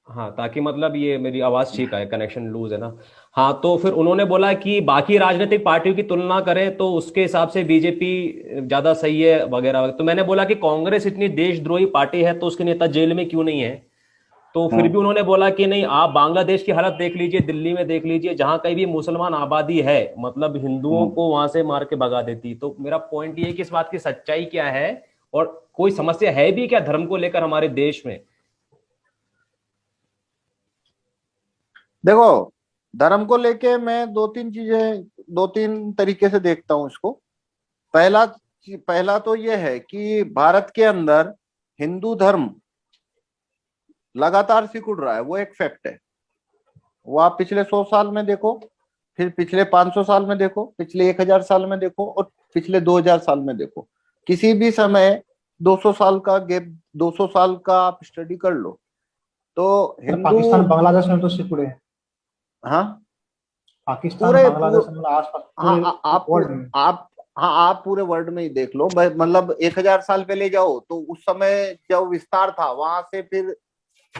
हाँ, ताकि मतलब ये मेरी आवाज ठीक आए, कनेक्शन लूज है ना। हाँ, तो फिर उन्होंने बोला कि बाकी राजनीतिक पार्टियों की तुलना करें तो उसके हिसाब से बीजेपी ज्यादा सही है वगैरह वगैरह। तो मैंने बोला कि कांग्रेस इतनी देशद्रोही पार्टी है तो उसके नेता जेल में क्यों नहीं है। तो फिर भी हाँ। उन्होंने बोला कि नहीं, आप बांग्लादेश की हालत देख लीजिए, दिल्ली में देख लीजिए, जहां कहीं भी मुसलमान आबादी है मतलब हिंदुओं हम्म। को वहां से मार के भगा देती। तो मेरा पॉइंट ये है कि इस बात की सच्चाई क्या है, और कोई समस्या है भी क्या धर्म को लेकर हमारे देश में। देखो, धर्म को लेके मैं दो तीन चीजें, दो तीन तरीके से देखता हूँ इसको। पहला पहला तो ये है कि भारत के अंदर हिंदू धर्म लगातार सिकुड़ रहा है, वो एक फैक्ट है। वो आप पिछले 100 साल में देखो, फिर पिछले 500 साल में देखो, पिछले 1000 साल में देखो, और पिछले 2000 साल में देखो। किसी भी समय 200 साल का गैप, 200 साल का आप स्टडी कर लो तो सर हिंदू। पाकिस्तान बांग्लादेश में तो सिकुड़े हैं। हाँ। पाकिस्तान पूरे बांग्लादेश में मतलब आसपास हाँ पूरे आप वर्ल्ड में। आप हाँ, आप पूरे वर्ल्ड में ही देख लो। मतलब 1000 साल पहले जाओ तो उस समय जो विस्तार था, वहां से फिर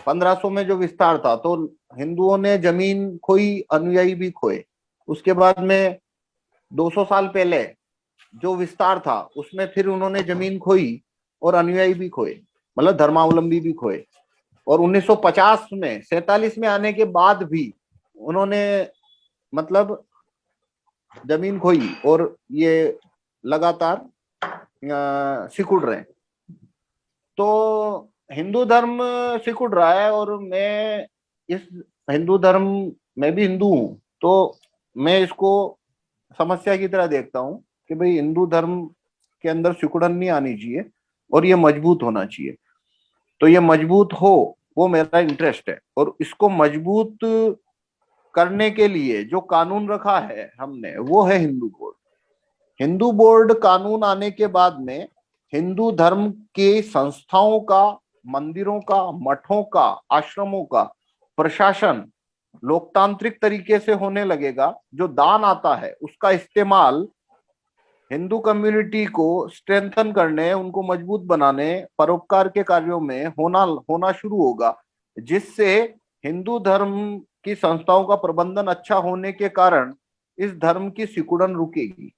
1500 में जो विस्तार था, तो हिंदुओं ने जमीन खोई, अनुयायी भी खोए। उसके बाद में 200 साल पहले जो विस्तार था, उसमें फिर उन्होंने जमीन खोई और अनुयायी भी खोए, मतलब धर्मावलंबी भी खोए। और 1950 में, 47 में आने के बाद भी उन्होंने मतलब जमीन खोई, और ये लगातार सिकुड़ रहे हैं। तो हिंदू धर्म सिकुड़ रहा है, और मैं इस हिंदू धर्म, मैं भी हिंदू हूं, तो मैं इसको समस्या की तरह देखता हूं कि भाई हिंदू धर्म के अंदर सिकुड़न नहीं आनी चाहिए, और ये मजबूत होना चाहिए। तो ये मजबूत हो, वो मेरा इंटरेस्ट है। और इसको मजबूत करने के लिए जो कानून रखा है हमने, वो है हिंदू बोर्ड। हिंदू बोर्ड कानून आने के बाद में हिंदू धर्म के संस्थाओं का, मंदिरों का, मठों का, आश्रमों का प्रशासन लोकतांत्रिक तरीके से होने लगेगा। जो दान आता है उसका इस्तेमाल हिंदू कम्युनिटी को स्ट्रेंथन करने, उनको मजबूत बनाने, परोपकार के कार्यों में होना होना शुरू होगा। जिससे हिंदू धर्म की संस्थाओं का प्रबंधन अच्छा होने के कारण इस धर्म की सिकुड़न रुकेगी,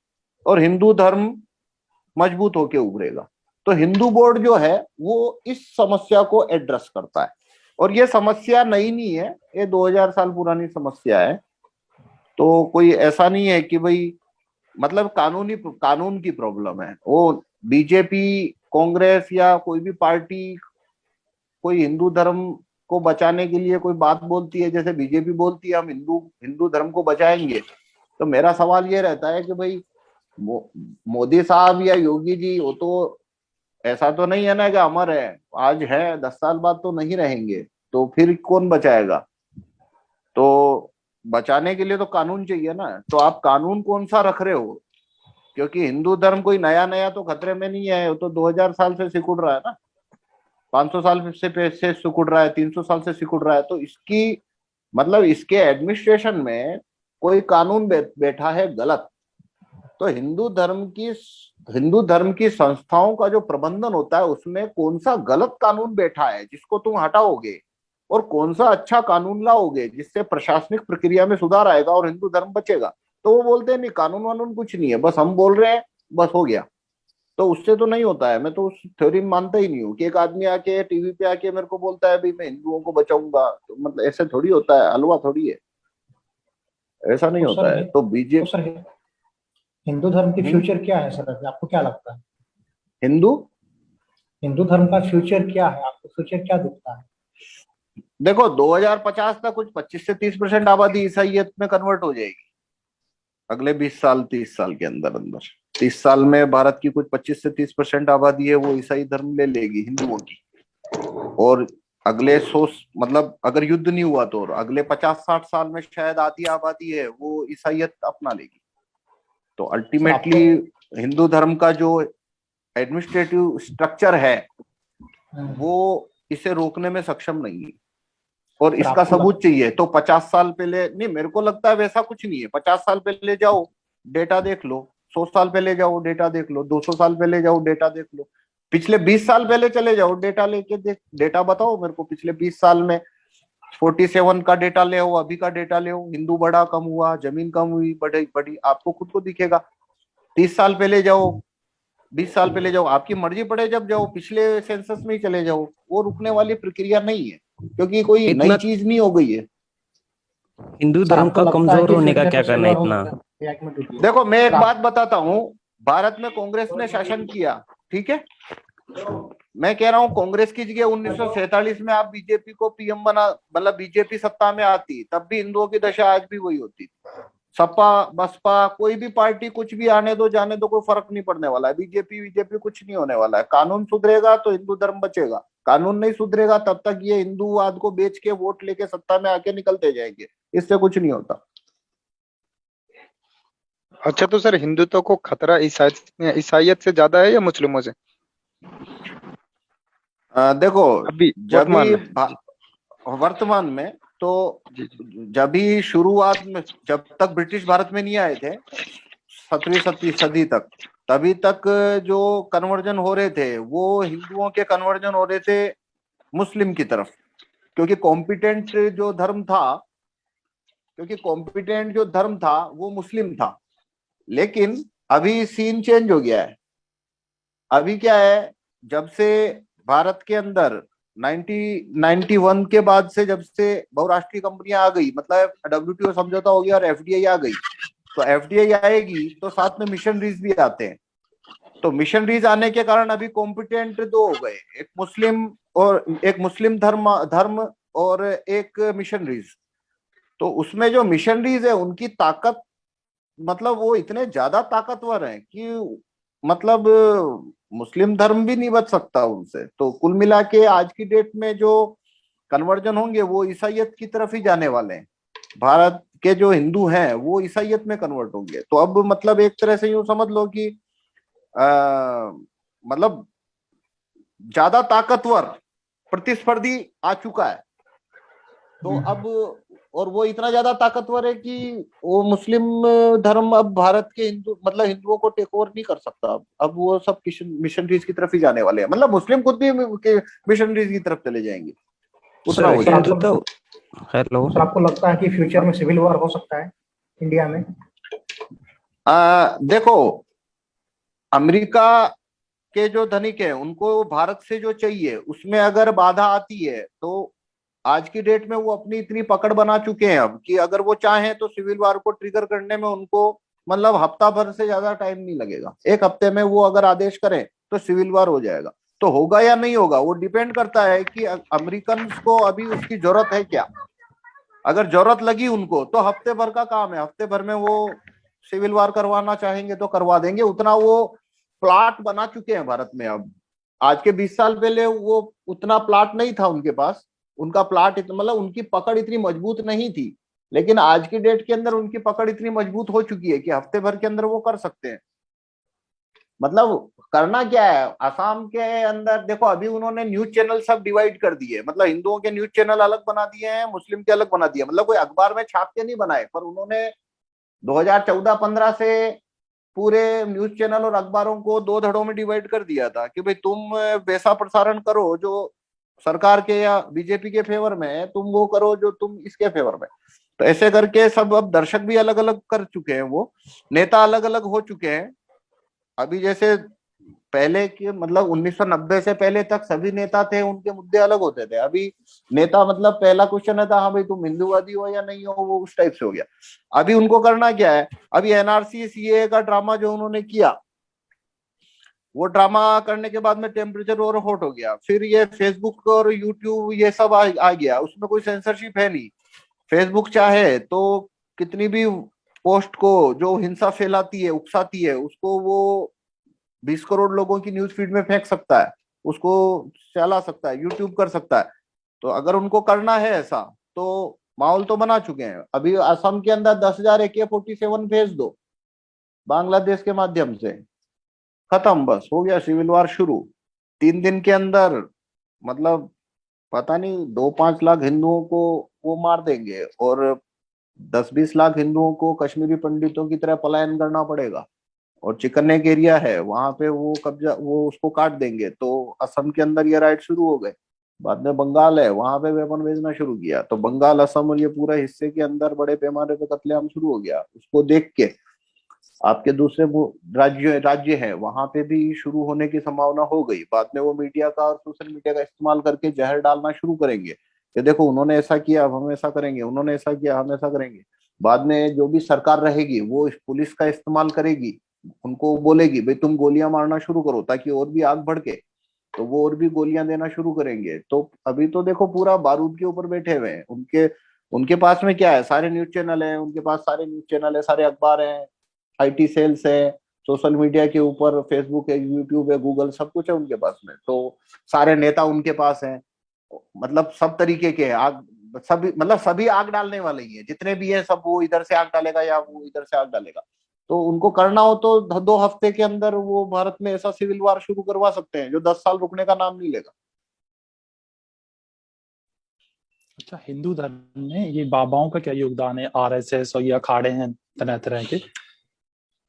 और हिंदू धर्म मजबूत होकर उभरेगा। तो हिंदू बोर्ड जो है वो इस समस्या को एड्रेस करता है। और ये समस्या नई नहीं है, ये 2000 साल पुरानी समस्या है। तो कोई ऐसा नहीं है कि भाई, मतलब कानून की प्रॉब्लम है वो। बीजेपी, कांग्रेस या कोई भी पार्टी कोई हिंदू धर्म को बचाने के लिए कोई बात बोलती है, जैसे बीजेपी बोलती है हम हिंदू हिंदू धर्म को बचाएंगे, तो मेरा सवाल ये रहता है कि भाई मो, मोदी साहब या योगी जी, वो तो ऐसा तो नहीं है ना कि अमर है, आज है 10 साल बाद तो नहीं रहेंगे, तो फिर कौन बचाएगा। तो बचाने के लिए तो कानून चाहिए ना। तो आप कानून कौन सा रख रहे हो, क्योंकि हिंदू धर्म कोई नया नया तो खतरे में नहीं है, वो तो 2000 साल से सिकुड़ रहा है ना। 500 साल से सिकुड़ रहा है, 300 साल से सिकुड़ रहा है। तो इसकी मतलब इसके एडमिनिस्ट्रेशन में कोई कानून बैठा है गलत। तो हिंदू धर्म की संस्थाओं का जो प्रबंधन होता है, उसमें कौन सा गलत कानून बैठा है जिसको तुम हटाओगे, और कौन सा अच्छा कानून लाओगे जिससे प्रशासनिक प्रक्रिया में सुधार आएगा और हिंदू धर्म बचेगा। तो वो बोलते हैं नहीं, कानून वानून कुछ नहीं है, बस हम बोल रहे हैं, बस हो गया। तो उससे तो नहीं होता है। मैं तो उस थ्योरी में मानता ही नहीं हूँ कि एक आदमी आके टीवी पे आके मेरे को बोलता है भाई मैं हिंदुओं को बचाऊंगा, तो मतलब ऐसे थोड़ी होता है, हलवा थोड़ी है, ऐसा नहीं तो सर होता है। तो तो बीजेपी सर हिंदू धर्म की हम्म, फ्यूचर क्या है सर, अभी आपको क्या लगता है? हिंदू, हिंदू धर्म का फ्यूचर क्या है, आपको फ्यूचर क्या दिखता है? देखो 2050 तक कुछ 25 से 30% आबादी ईसाइयत में कन्वर्ट हो जाएगी। अगले 20 साल, 30 साल के अंदर अंदर 30 साल में भारत की कुछ 25 से 30% आबादी है वो ईसाई धर्म ले लेगी, हिंदुओं की। और अगले 100, मतलब अगर युद्ध नहीं हुआ तो, और अगले 50-60 साल में शायद आधी आबादी है वो ईसाइयत अपना लेगी। तो सर अल्टीमेटली आपको हिंदू धर्म का जो एडमिनिस्ट्रेटिव स्ट्रक्चर है वो इसे रोकने में सक्षम नहीं है। और सर इसका आपको सबूत चाहिए तो 50 साल पहले नहीं, मेरे को लगता है वैसा कुछ नहीं है। 50 साल पहले जाओ, डेटा देख लो। 100 साल पहले जाओ, डेटा देख लो। 200 साल पहले जाओ, डेटा देख लो। पिछले 20 साल पहले चले जाओ, डेटा लेके देख, डेटा बताओ मेरे को पिछले 20 साल में 47 का डेटा ले, अभी का डेटा ले, हिंदू बढ़ा कम हुआ, जमीन कम हुई बढ़ी बढ़ी, आपको खुद को दिखेगा। 30 साल पहले जाओ, 20 साल पहले जाओ, आपकी मर्जी पड़े जब जाओ, पिछले सेंसस में ही चले जाओ, वो रुकने वाली प्रक्रिया नहीं है, क्योंकि कोई इतना नई चीज नहीं हो गई है। हिंदू सर धर्म आपको का लगता है कमजोर कि होने का फ्यूचर क्या में करना सिल्वर हो इतना? सकता है? एक मिनट रुकिए। देखो मैं एक सर, बात बताता हूँ, भारत में कांग्रेस ने शासन किया, ठीक है, मैं कह रहा हूँ कांग्रेस की जगह 1947 में आप बीजेपी को पीएम बना, मतलब बीजेपी सत्ता में आती, तब भी हिंदुओं की दशा आज भी वही होती। सपा बसपा कोई भी पार्टी कुछ भी आने दो जाने दो, कोई फर्क नहीं पड़ने वाला है, बीजेपी बीजेपी कुछ नहीं होने वाला है। कानून सुधरेगा तो हिंदू धर्म बचेगा, कानून नहीं सुधरेगा तब तक ये हिंदूवाद को बेच के वोट लेके सत्ता में आके निकलते जाएंगे, इससे कुछ नहीं होता। अच्छा, तो सर हिंदुत्व को खतरा ईसाइयत से ज्यादा है या मुस्लिमों से देखो, अभी जब वर्तमान भी में? वर्तमान में तो जी जी। जब भी शुरुआत में, जब तक ब्रिटिश भारत में नहीं आए थे 17वीं सदी तक, तभी तक जो कन्वर्जन हो रहे थे वो हिंदुओं के कन्वर्जन हो रहे थे मुस्लिम की तरफ, क्योंकि कॉम्पिटेंट जो धर्म था वो मुस्लिम था। लेकिन अभी सीन चेंज हो गया है। अभी क्या है, जब से भारत के अंदर 1991 के बाद से जब से बहुराष्ट्रीय कंपनियां आ गई, मतलब WTO समझौता हो गया और FDI आ गई, तो FDI आएगी तो साथ में मिशनरीज भी आते हैं। तो मिशनरीज आने के कारण अभी कॉम्पिटेंट दो हो गए, एक मुस्लिम धर्म और एक मिशनरीज। तो उसमें जो मिशनरीज है उनकी ताकत, मतलब वो इतने ज्यादा ताकतवर हैं कि मतलब मुस्लिम धर्म भी नहीं बच सकता उनसे। तो कुल मिला के आज की डेट में जो कन्वर्जन होंगे वो ईसाइयत की तरफ ही जाने वाले हैं। भारत के जो हिंदू हैं वो ईसाइयत में कन्वर्ट होंगे। तो अब मतलब एक तरह से यूं समझ लो कि मतलब ज्यादा ताकतवर प्रतिस्पर्धी आ चुका है। तो अब, और वो इतना ज्यादा ताकतवर है कि वो मुस्लिम धर्म अब भारत के मतलब हिंदुओं को टेक ओवर नहीं कर सकता। अब वो सब मिशनरीज की तरफ ही जाने वाले हैं, मतलब मुस्लिम खुद भी मिशनरीज की तरफ चले जाएंगे, उतना हो सर जाएगा। हिंदुत्व, हेलो सर आपको लगता है कि फ्यूचर में सिविल वॉर हो सकता है इंडिया में? देखो, अमेरिका के जो धनिक है उनको भारत से जो चाहिए उसमें अगर बाधा आती है तो आज की डेट में वो अपनी इतनी पकड़ बना चुके हैं अब कि अगर वो चाहें तो सिविल वार को ट्रिगर करने में उनको मतलब हफ्ता भर से ज्यादा टाइम नहीं लगेगा। एक हफ्ते में वो अगर आदेश करें तो सिविल वार हो जाएगा। तो होगा या नहीं होगा वो डिपेंड करता है कि अमेरिकन को अभी उसकी जरूरत है क्या। अगर जरूरत लगी उनको तो हफ्ते भर का काम है, हफ्ते भर में वो सिविल वार करवाना चाहेंगे तो करवा देंगे। उतना वो प्लाट बना चुके हैं भारत में अब। आज के 20 साल पहले वो उतना प्लाट नहीं था उनके पास, उनका प्लाट मतलब उनकी पकड़ इतनी मजबूत नहीं थी। लेकिन आज की डेट के अंदर उनकी पकड़ इतनी मजबूत हो चुकी है कि हफ्ते भर के अंदर वो कर सकते हैं। मतलब करना क्या है, असम के अंदर देखो अभी उन्होंने न्यूज चैनल सब डिवाइड कर दिए, मतलब हिंदुओं के न्यूज चैनल अलग बना दिए हैं, मुस्लिम के अलग बना दिए। मतलब कोई अखबार में छाप के नहीं बनाए, पर उन्होंने 2014-15 से पूरे न्यूज चैनल और अखबारों को दो धड़ों में डिवाइड कर दिया था कि भाई तुम वैसा प्रसारण करो जो सरकार के या बीजेपी के फेवर में है, तुम वो करो जो तुम इसके फेवर में। तो ऐसे करके सब अब दर्शक भी अलग अलग कर चुके हैं, वो नेता अलग अलग हो चुके हैं। अभी जैसे पहले के मतलब 1990 से पहले तक सभी नेता थे, उनके मुद्दे अलग होते थे। अभी नेता मतलब पहला क्वेश्चन था हाँ भाई तुम हिंदूवादी हो या नहीं हो, वो उस टाइप से हो गया। अभी उनको करना क्या है, अभी NRC CAA का ड्रामा जो उन्होंने किया, वो ड्रामा करने के बाद में टेम्परेचर और हॉट हो गया। फिर ये फेसबुक और यूट्यूब ये सब आ गया, उसमें कोई सेंसरशिप है नहीं। फेसबुक चाहे तो कितनी भी पोस्ट को जो हिंसा फैलाती है उकसाती है उसको वो 20 करोड़ लोगों की न्यूज फीड में फेंक सकता है, उसको चला सकता है, यूट्यूब कर सकता है। तो अगर उनको करना है ऐसा तो माहौल तो बना चुके हैं। अभी असम के अंदर 10,000 AK-47 भेज दो बांग्लादेश के माध्यम से, खत्म, बस हो गया सिविल वार शुरू। 3 दिन के अंदर मतलब पता नहीं 2-5 लाख हिंदुओं को वो मार देंगे और 10-20 लाख हिंदुओं को कश्मीरी पंडितों की तरह पलायन करना पड़ेगा। और चिकन नेक एरिया है वहां पे वो कब्जा, वो उसको काट देंगे। तो असम के अंदर ये राइट शुरू हो गए। बाद में बंगाल है, वहां पे वेपन भेजना शुरू किया। तो बंगाल, असम और ये पूरा हिस्से के अंदर बड़े पैमाने पे कत्लेआम शुरू हो गया। उसको देख के आपके दूसरे राज्य राज्य है, वहां पे भी शुरू होने की संभावना हो गई। बाद में वो मीडिया का और सोशल मीडिया का इस्तेमाल करके जहर डालना शुरू करेंगे कि देखो उन्होंने ऐसा किया, अब हम ऐसा करेंगे, उन्होंने ऐसा किया, हम ऐसा करेंगे। बाद में जो भी सरकार रहेगी वो इस पुलिस का इस्तेमाल करेगी, उनको बोलेगी भाई तुम गोलियां मारना शुरू करो, ताकि और भी आग भड़के। तो वो और भी गोलियां देना शुरू करेंगे। तो अभी तो देखो पूरा बारूद के ऊपर बैठे हुए हैं। उनके उनके पास में क्या है, सारे न्यूज चैनल है, उनके पास सारे न्यूज चैनल है, सारे अखबार हैं, आईटी सेल्स है, सोशल मीडिया के ऊपर फेसबुक है, यूट्यूब है, गूगल, सब कुछ है उनके पास में। तो सारे नेता उनके पास हैं, मतलब सब तरीके के आग, सभी मतलब सभी आग डालने वाले ही है, जितने भी है सब, वो इधर से आग डालेगा या वो इधर से आग डालेगा। तो उनको करना हो तो 2 हफ्ते के अंदर वो भारत में ऐसा सिविल वार शुरू करवा सकते हैं जो 10 साल रुकने का नाम नहीं लेगा। अच्छा, हिंदू धर्म में ये बाबाओं का क्या योगदान है? आरएसएस और ये अखाड़े हैं तरह तरह के,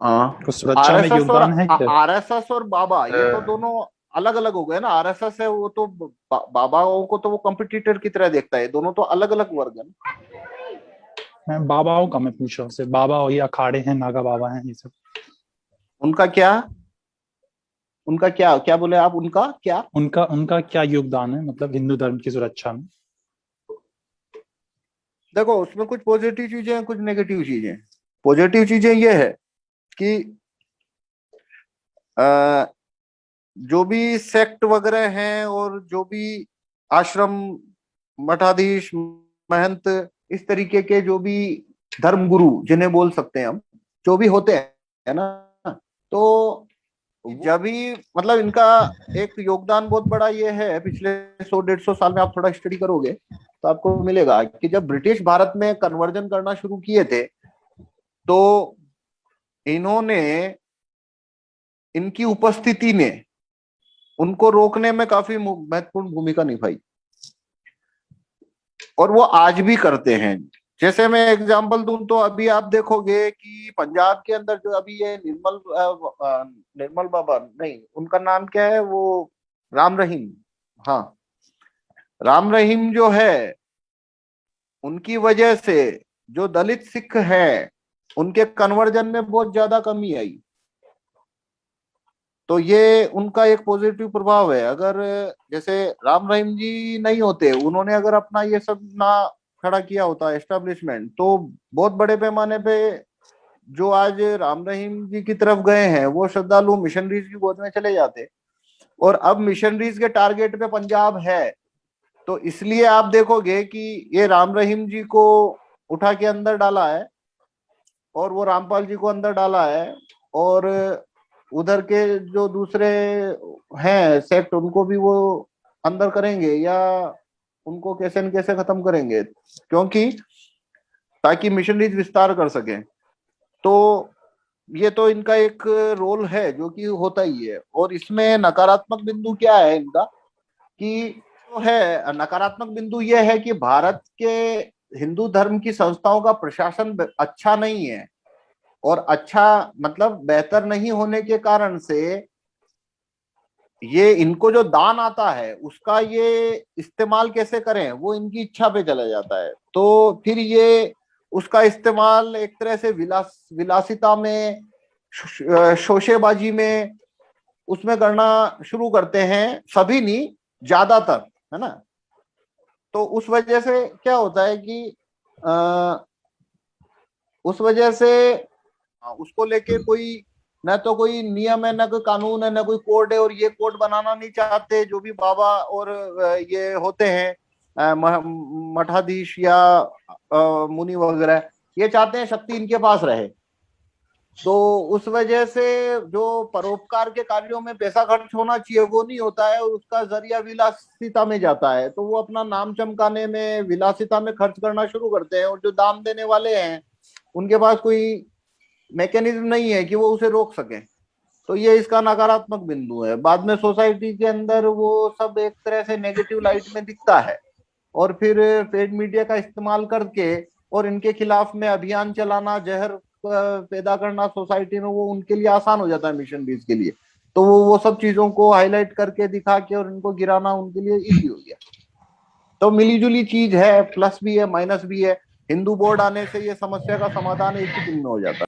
हाँ, कुछ सुरक्षा में योगदान है क्या? आरएसएस और बाबा ये तो दोनों अलग अलग हो गए ना। आरएसएस है वो तो बाबाओं को तो वो कॉम्पिटिटर की तरह देखता है, दोनों तो अलग अलग वर्ग है ना। मैं बाबाओं का मैं पूछ रहा हूँ, सिर्फ बाबा और ये अखाड़े हैं, नागा बाबा हैं, ये सब उनका क्या, उनका क्या क्या बोले आप, उनका क्या? उनका उनका क्या योगदान है, मतलब हिंदू धर्म की सुरक्षा में? देखो उसमें कुछ पॉजिटिव चीजें हैं, कुछ नेगेटिव चीजें हैं। पॉजिटिव चीजें ये है कि जो भी सेक्ट वगैरह हैं और जो भी आश्रम, मठाधीश, महंत, इस तरीके के जो भी धर्म गुरु जिन्हें बोल सकते हैं हम, जो भी होते हैं, है ना, तो जब भी मतलब इनका एक योगदान बहुत बड़ा ये है, पिछले 100-150 साल में आप थोड़ा स्टडी करोगे तो आपको मिलेगा कि जब ब्रिटिश भारत में कन्वर्जन करना शुरू किए थे तो इन्होंने, इनकी उपस्थिति ने उनको रोकने में काफी महत्वपूर्ण भूमिका निभाई, और वो आज भी करते हैं। जैसे मैं एग्जांपल दूं तो अभी आप देखोगे कि पंजाब के अंदर जो अभी ये निर्मल बाबा, नहीं उनका नाम क्या है, वो राम रहीम, हाँ राम रहीम जो है, उनकी वजह से जो दलित सिख है उनके कन्वर्जन में बहुत ज्यादा कमी आई। तो ये उनका एक पॉजिटिव प्रभाव है। अगर जैसे राम रहीम जी नहीं होते, उन्होंने अगर अपना ये सब ना खड़ा किया होता एस्टेब्लिशमेंट, तो बहुत बड़े पैमाने पे जो आज राम रहीम जी की तरफ गए हैं वो श्रद्धालु मिशनरीज की गोद में चले जाते। और अब मिशनरीज के टारगेट पे पंजाब है, तो इसलिए आप देखोगे कि ये राम रहीम जी को उठा के अंदर डाला है और वो रामपाल जी को अंदर डाला है, और उधर के जो दूसरे हैं सेक्ट उनको भी वो अंदर करेंगे या उनको कैसे न कैसे खत्म करेंगे, क्योंकि ताकि मिशनरीज विस्तार कर सके। तो ये तो इनका एक रोल है जो कि होता ही है। और इसमें नकारात्मक बिंदु क्या है इनका, कि जो है नकारात्मक बिंदु ये है कि भारत के हिंदू धर्म की संस्थाओं का प्रशासन अच्छा नहीं है, और अच्छा मतलब बेहतर नहीं होने के कारण से ये इनको जो दान आता है उसका ये इस्तेमाल कैसे करें वो इनकी इच्छा पे चला जाता है। तो फिर ये उसका इस्तेमाल एक तरह से विलासिता में, शोशेबाजी में, उसमें करना शुरू करते हैं। सभी नहीं, ज्यादातर, है ना। तो उस वजह से क्या होता है कि उस वजह से उसको लेके कोई न तो कोई नियम है, न कोई कानून है, न कोई कोड है, और ये कोड बनाना नहीं चाहते जो भी बाबा और ये होते हैं मठाधीश या मुनि वगैरह, ये चाहते हैं शक्ति इनके पास रहे। तो उस वजह से जो परोपकार के कार्यों में पैसा खर्च होना चाहिए वो नहीं होता है, और उसका जरिया विलासिता में जाता है। तो वो अपना नाम चमकाने में, विलासिता में खर्च करना शुरू करते हैं, और जो दान देने वाले हैं उनके पास कोई मैकेनिज्म नहीं है कि वो उसे रोक सके। तो ये इसका नकारात्मक बिंदु है। बाद में सोसाइटी के अंदर वो सब एक तरह से नेगेटिव लाइट में दिखता है, और फिर पेड मीडिया का इस्तेमाल करके और इनके खिलाफ में अभियान चलाना, जहर पैदा करना सोसाइटी में, वो उनके लिए आसान हो जाता है मिशनरीज के लिए। तो वो सब चीजों को हाईलाइट करके दिखा के और इनको गिराना उनके लिए इजी हो गया। तो मिली जुली चीज है, प्लस भी है माइनस भी है। हिंदू बोर्ड आने से ये समस्या का समाधान एक ही दिन में हो जाता है।